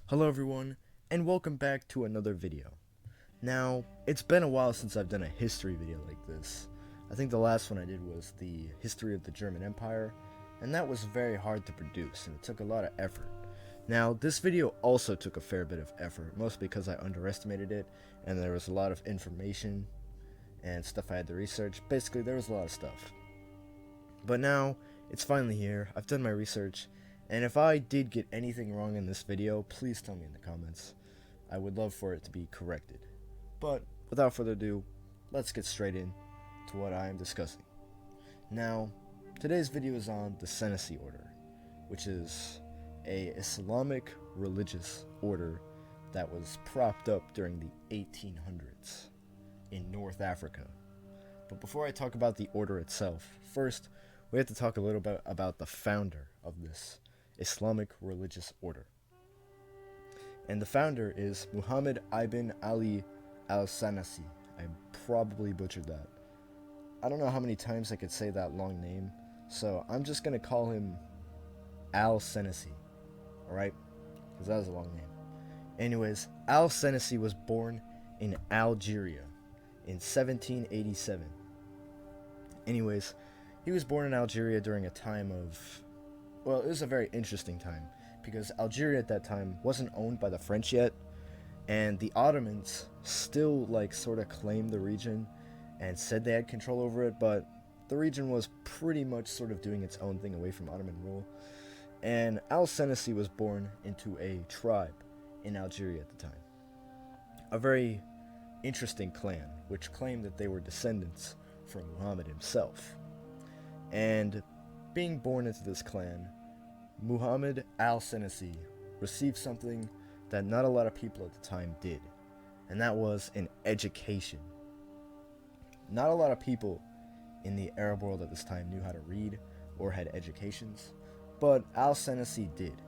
Hello everyone, and welcome back to another video. Now, it's been a while since I've done a history video like this. I think the last one I did was the history of the German Empire, and that was very hard to produce, and it took a lot of effort. Now, this video also took a fair bit of effort, mostly because I underestimated it, and there was a lot of information and stuff I had to research. Basically, there was a lot of stuff. But now, it's finally here, I've done my research, and if I did get anything wrong in this video, please tell me in the comments. I would love for it to be corrected. But without further ado, let's get straight in to what I am discussing. Now, today's video is on the Senussi order, which is a Islamic religious order that was propped up during the 1800s in North Africa. But before I talk about the order itself, first we have to talk a little bit about the founder of this Islamic religious order. And the founder is Muhammad ibn Ali al-Senussi. I probably butchered that. I don't know how many times I could say that long name, so I'm just going to call him al-Senussi, alright? Because that was a long name. Anyways, al-Senussi was born in Algeria in 1787. Anyways, he was born in Algeria during a time of, well, it was a very interesting time, because Algeria at that time wasn't owned by the French yet, and the Ottomans still, sort of claimed the region and said they had control over it, but the region was pretty much sort of doing its own thing away from Ottoman rule. And al-Senussi was born into a tribe in Algeria at the time. A very interesting clan, which claimed that they were descendants from Muhammad himself. And being born into this clan, Muhammad al-Senussi received something that not a lot of people at the time did, and that was an education. Not a lot of people in the Arab world at this time knew how to read or had educations, but al-Senussi did.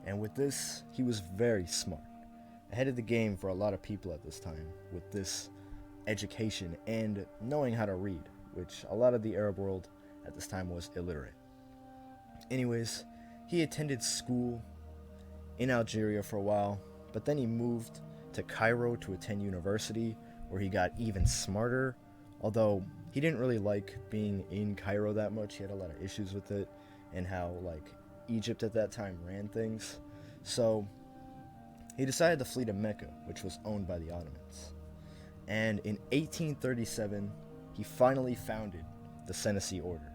And with this, he was very smart, ahead of the game for a lot of people at this time with this education and knowing how to read, which a lot of the Arab world at this time was illiterate. Anyways, he attended school in Algeria for a while, but then he moved to Cairo to attend university, where he got even smarter, although he didn't really like being in Cairo that much. He had a lot of issues with it and how Egypt at that time ran things. So he decided to flee to Mecca, which was owned by the Ottomans. And in 1837, he finally founded the Senussi order.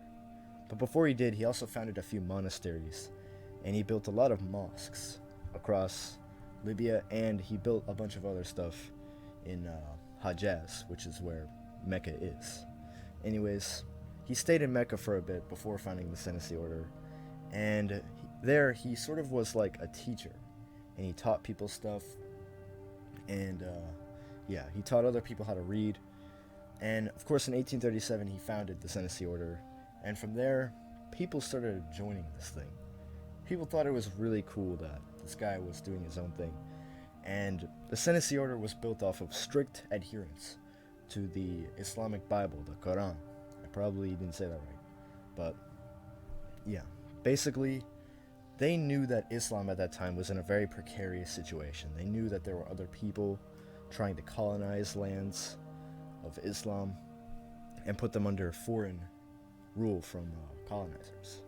But before he did, he also founded a few monasteries, and he built a lot of mosques across Libya, and he built a bunch of other stuff in Hejaz, which is where Mecca is. Anyways, he stayed in Mecca for a bit before founding the Senussi order, and there he sort of was like a teacher, and he taught people stuff, and he taught other people how to read. And of course in 1837 he founded the Senussi order, and from there people started joining this thing. People thought it was really cool that this guy was doing his own thing, and the Senussi order was built off of strict adherence to the Islamic Bible, the Quran. I probably didn't say that right, but yeah, basically they knew that Islam at that time was in a very precarious situation. They knew that there were other people trying to colonize lands of Islam and put them under foreign rule from colonizers.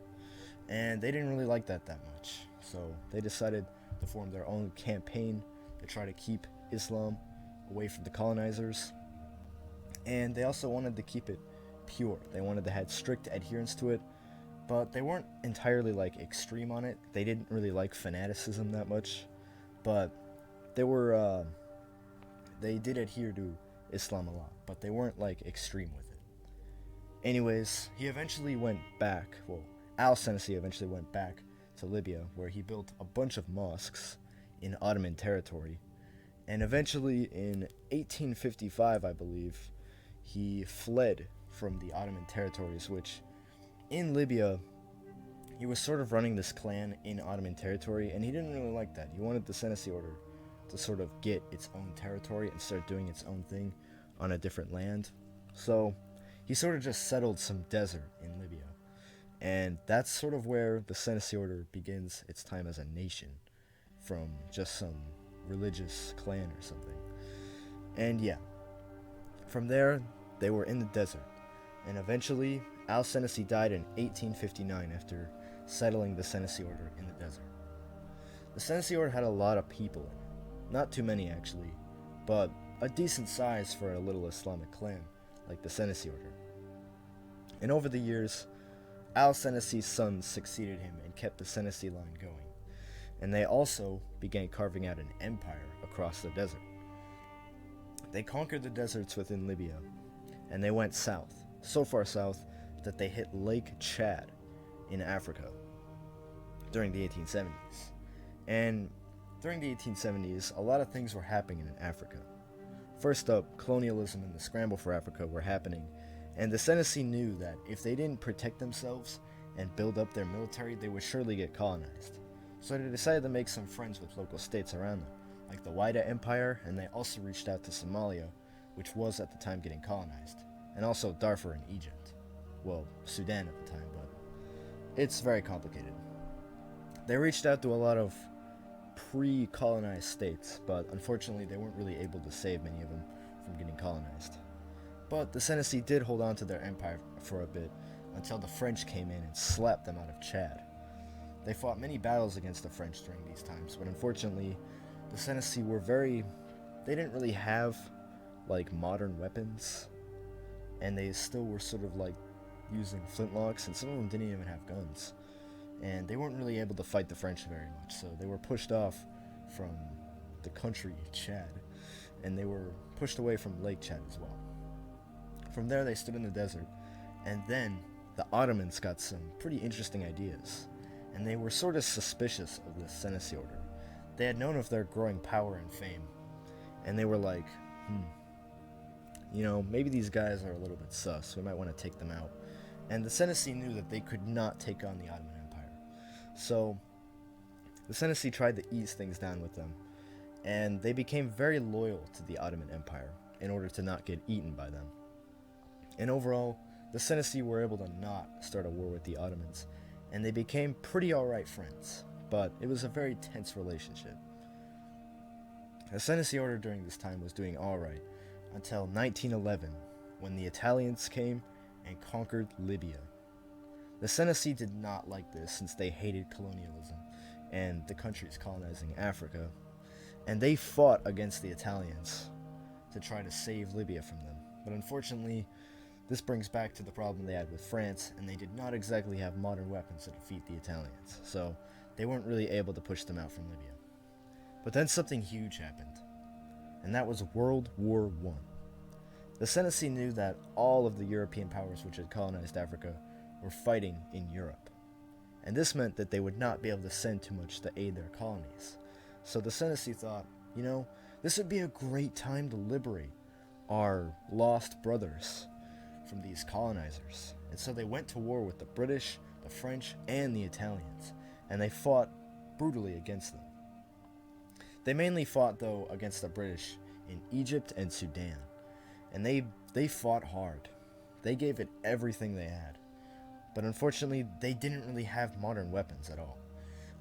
And they didn't really like that much. So they decided to form their own campaign to try to keep Islam away from the colonizers. And they also wanted to keep it pure. They wanted to have strict adherence to it, but they weren't entirely extreme on it. They didn't really like fanaticism that much, but they did adhere to Islam a lot, but they weren't extreme with it. Anyways, he eventually went back, al-Senussi eventually went back to Libya, where he built a bunch of mosques in Ottoman territory, and eventually in 1855, I believe, he fled from the Ottoman territories, which in Libya, he was sort of running this clan in Ottoman territory, and he didn't really like that. He wanted the Senussi order to sort of get its own territory and start doing its own thing on a different land. So he sort of just settled some desert in Libya. And that's sort of where the Senussi order begins its time as a nation, from just some religious clan or something. And yeah, from there, they were in the desert, and eventually, Senussi died in 1859 after settling the Senussi order in the desert. The Senussi order had a lot of people in it. Not too many, actually, but a decent size for a little Islamic clan, like the Senussi order. And over the years, Senussi's sons succeeded him and kept the Senussi line going. And they also began carving out an empire across the desert. They conquered the deserts within Libya, and they went south, so far south that they hit Lake Chad in Africa during the 1870s. And during the 1870s, a lot of things were happening in Africa. First up, colonialism and the scramble for Africa were happening, and the Senussi knew that if they didn't protect themselves and build up their military, they would surely get colonized. So they decided to make some friends with local states around them, like the WWII Empire, and they also reached out to Somalia, which was at the time getting colonized, and also Darfur in Egypt. Well, Sudan at the time, but it's very complicated. They reached out to a lot of pre-colonized states, but unfortunately they weren't really able to save many of them from getting colonized. But the Senussi did hold on to their empire for a bit, until the French came in and slapped them out of Chad. They fought many battles against the French during these times, but unfortunately, the Senussi were they didn't really have, like, modern weapons, and they still were sort of, like, using flintlocks, and some of them didn't even have guns. And they weren't really able to fight the French very much, so they were pushed off from the country, Chad, and they were pushed away from Lake Chad as well. From there, they stood in the desert, and then the Ottomans got some pretty interesting ideas, and they were sort of suspicious of the Senussi order. They had known of their growing power and fame, and they were like, maybe these guys are a little bit sus, we might want to take them out. And the Senussi knew that they could not take on the Ottoman Empire. So, the Senussi tried to ease things down with them, and they became very loyal to the Ottoman Empire in order to not get eaten by them. And overall, the Senussi were able to not start a war with the Ottomans, and they became pretty alright friends, but it was a very tense relationship. The Senussi order during this time was doing alright until 1911, when the Italians came and conquered Libya. The Senussi did not like this, since they hated colonialism and the countries colonizing Africa, and they fought against the Italians to try to save Libya from them. But unfortunately, this brings back to the problem they had with France, and they did not exactly have modern weapons to defeat the Italians, so they weren't really able to push them out from Libya. But then something huge happened, and that was World War I. The Senussi knew that all of the European powers which had colonized Africa were fighting in Europe, and this meant that they would not be able to send too much to aid their colonies. So the Senussi thought, this would be a great time to liberate our lost brothers from these colonizers. And so they went to war with the British, the French, and the Italians, and they fought brutally against them. They mainly fought, though, against the British in Egypt and Sudan, and they fought hard. They gave it everything they had, but unfortunately they didn't really have modern weapons at all.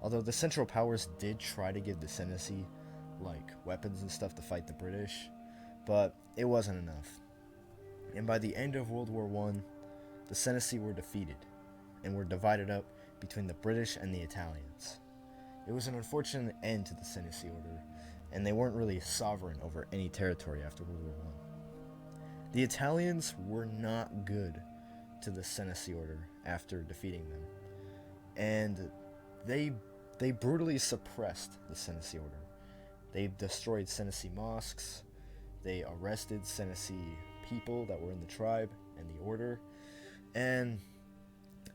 Although the Central Powers did try to give the Senussi, like, weapons and stuff to fight the British, but it wasn't enough. And by the end of World War I, the Senussi were defeated, and were divided up between the British and the Italians. It was an unfortunate end to the Senussi order, and they weren't really sovereign over any territory after World War I. The Italians were not good to the Senussi order after defeating them, and they brutally suppressed the Senussi order. They destroyed Senussi mosques, they arrested Senussi people that were in the tribe and the order, and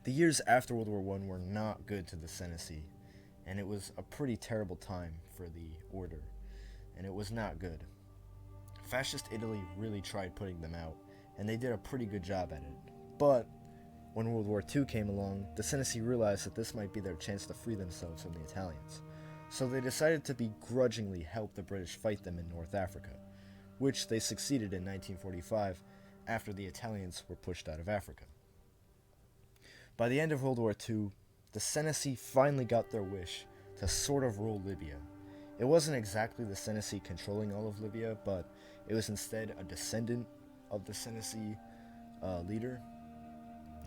the years after World War I were not good to the Senussi, and it was a pretty terrible time for the order, and it was not good. Fascist Italy really tried putting them out, and they did a pretty good job at it. But when World War II came along, the Senussi realized that this might be their chance to free themselves from the Italians. So they decided to begrudgingly help the British fight them in North Africa, which they succeeded in 1945 after the Italians were pushed out of Africa. By the end of World War II, the Senussi finally got their wish to sort of rule Libya, It wasn't exactly the Senussi controlling all of Libya, but it was instead a descendant of the Senussi leader.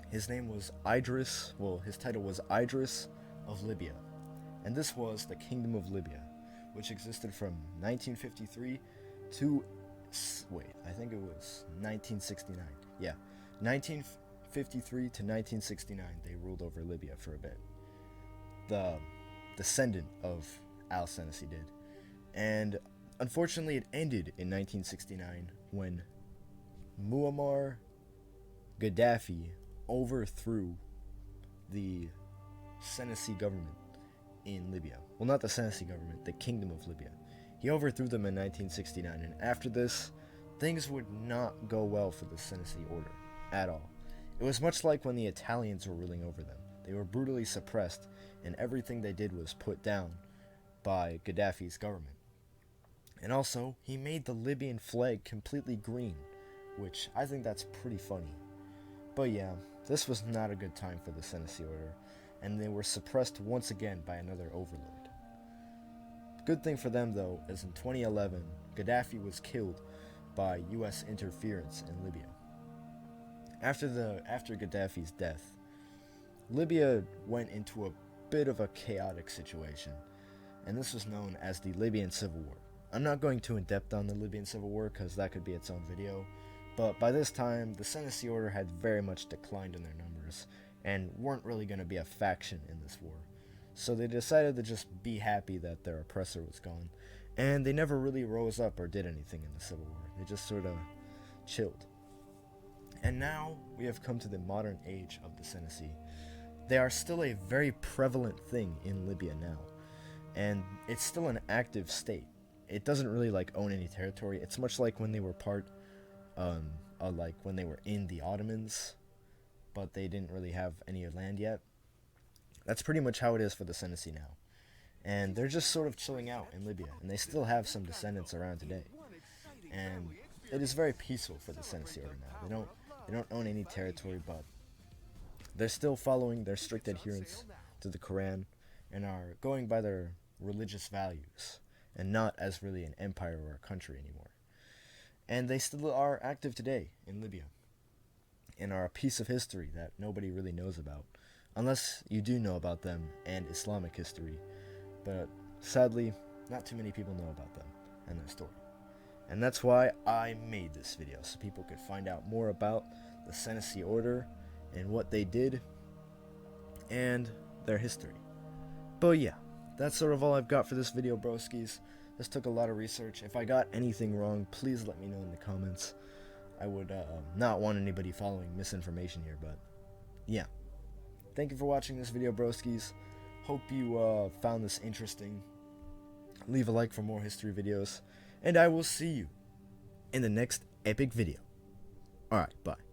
His name was Idris, well, his title was Idris of Libya. And this was the Kingdom of Libya, which existed from 1953 to, I think it was 1969. Yeah, 1953 to 1969, they ruled over Libya for a bit. The descendant of al-Senussi did. And unfortunately, it ended in 1969 when Muammar Gaddafi overthrew the Senussi government in Libya. Well, not the Senussi government, the Kingdom of Libya. He overthrew them in 1969, and after this, things would not go well for the Senussi order at all. It was much like when the Italians were ruling over them. They were brutally suppressed, and everything they did was put down by Gaddafi's government. And also, he made the Libyan flag completely green, which I think that's pretty funny. But yeah, this was not a good time for the Senussi order, and they were suppressed once again by another overlord. The good thing for them, though, is in 2011, Gaddafi was killed by US interference in Libya. After Gaddafi's death, Libya went into a bit of a chaotic situation, and this was known as the Libyan Civil War. I'm not going too in depth on the Libyan Civil War because that could be its own video, but by this time, the Senussi order had very much declined in their numbers and weren't really going to be a faction in this war. So they decided to just be happy that their oppressor was gone, and they never really rose up or did anything in the Civil War. They just sort of chilled. And now we have come to the modern age of the Senussi. They are still a very prevalent thing in Libya now, and it's still an active state. It doesn't really own any territory. It's much like when they were part, like when they were in the Ottomans, but they didn't really have any land yet. That's pretty much how it is for the Senussi now, and they're just sort of chilling out in Libya, and they still have some descendants around today, and it is very peaceful for the Senussi order now. They don't own any territory, but they're still following their strict adherence to the Quran and are going by their religious values and not as really an empire or a country anymore. And they still are active today in Libya and are a piece of history that nobody really knows about, unless you do know about them and Islamic history. But sadly, not too many people know about them and their story. And that's why I made this video, so people could find out more about the Senussi order and what they did and their history. But yeah, that's sort of all I've got for this video, broskies. This took a lot of research. If I got anything wrong, please let me know in the comments. I would not want anybody following misinformation here, but yeah. Thank you for watching this video, broskies. Hope you found this interesting. Leave a like for more history videos, and I will see you in the next epic video. Alright, bye.